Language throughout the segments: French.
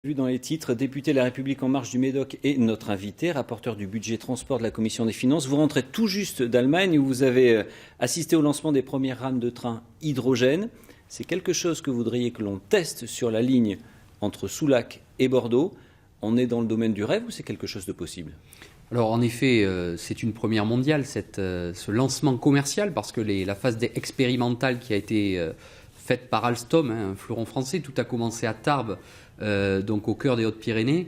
Vu dans les titres, député La République En Marche du Médoc et notre invité, rapporteur du budget transport de la Commission des Finances. Vous rentrez tout juste d'Allemagne où vous avez assisté au lancement des premières rames de train hydrogène. C'est quelque chose que vous voudriez que l'on teste sur la ligne entre Soulac et Bordeaux. On est dans le domaine du rêve ou c'est quelque chose de possible ? Alors en effet, c'est une première mondiale, ce lancement commercial, parce que la phase expérimentale qui a été faite par Alstom, un fleuron français, tout a commencé à Tarbes, donc au cœur des Hautes-Pyrénées.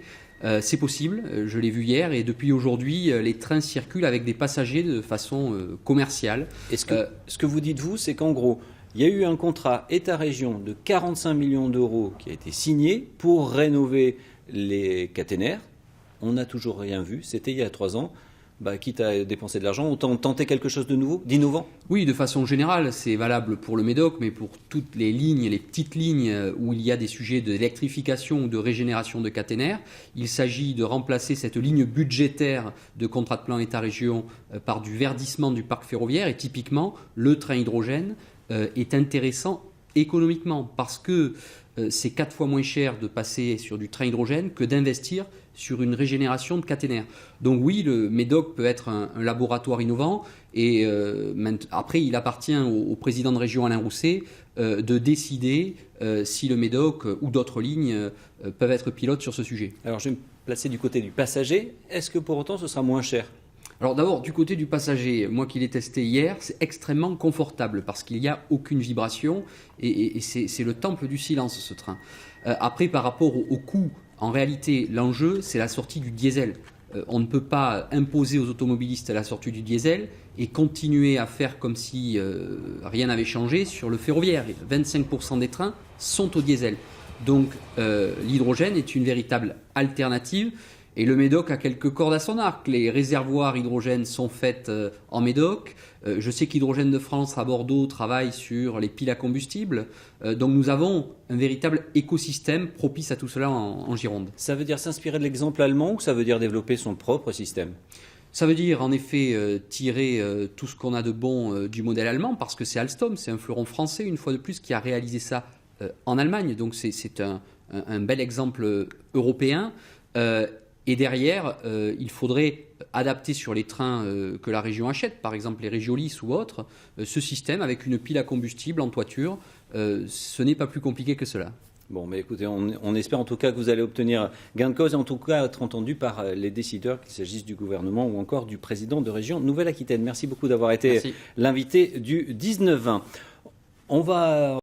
C'est possible, je l'ai vu hier, et depuis aujourd'hui, les trains circulent avec des passagers de façon commerciale. Ce que vous dites, vous, c'est qu'en gros, il y a eu un contrat État-région de 45 millions d'euros qui a été signé pour rénover les caténaires. On n'a toujours rien vu, c'était il y a 3 ans. Quitte à dépenser de l'argent, autant tenter quelque chose de nouveau, d'innovant ? Oui, de façon générale, c'est valable pour le Médoc, mais pour toutes les lignes, les petites lignes où il y a des sujets d'électrification ou de régénération de caténaires. Il s'agit de remplacer cette ligne budgétaire de contrat de plan État-région par du verdissement du parc ferroviaire. Et typiquement, le train hydrogène est intéressant économiquement parce que c'est 4 fois moins cher de passer sur du train hydrogène que d'investir sur une régénération de caténaires. Donc oui, le Médoc peut être un laboratoire innovant et après il appartient au président de région Alain Rousset de décider si le Médoc ou d'autres lignes peuvent être pilotes sur ce sujet. Alors je vais me placer du côté du passager. Est-ce que pour autant ce sera moins cher ? Alors d'abord, du côté du passager, moi qui l'ai testé hier, c'est extrêmement confortable parce qu'il n'y a aucune vibration et c'est le temple du silence ce train. Après, par rapport au coût, en réalité, l'enjeu, c'est la sortie du diesel. On ne peut pas imposer aux automobilistes la sortie du diesel et continuer à faire comme si rien n'avait changé sur le ferroviaire. 25% des trains sont au diesel. Donc l'hydrogène est une véritable alternative. Et le Médoc a quelques cordes à son arc. Les réservoirs hydrogène sont faits en Médoc. Je sais qu'Hydrogène de France à Bordeaux travaille sur les piles à combustible. Donc nous avons un véritable écosystème propice à tout cela en Gironde. Ça veut dire s'inspirer de l'exemple allemand ou ça veut dire développer son propre système ? Ça veut dire en effet tirer tout ce qu'on a de bon du modèle allemand parce que c'est Alstom, c'est un fleuron français une fois de plus qui a réalisé ça en Allemagne. Donc c'est un bel exemple européen. Et derrière, il faudrait adapter sur les trains que la région achète, par exemple les Régiolis ou autres, ce système avec une pile à combustible en toiture. Ce n'est pas plus compliqué que cela. Bon, mais écoutez, on espère en tout cas que vous allez obtenir gain de cause et en tout cas être entendu par les décideurs, qu'il s'agisse du gouvernement ou encore du président de région Nouvelle-Aquitaine. Merci beaucoup d'avoir été l'invité du 19-20. On va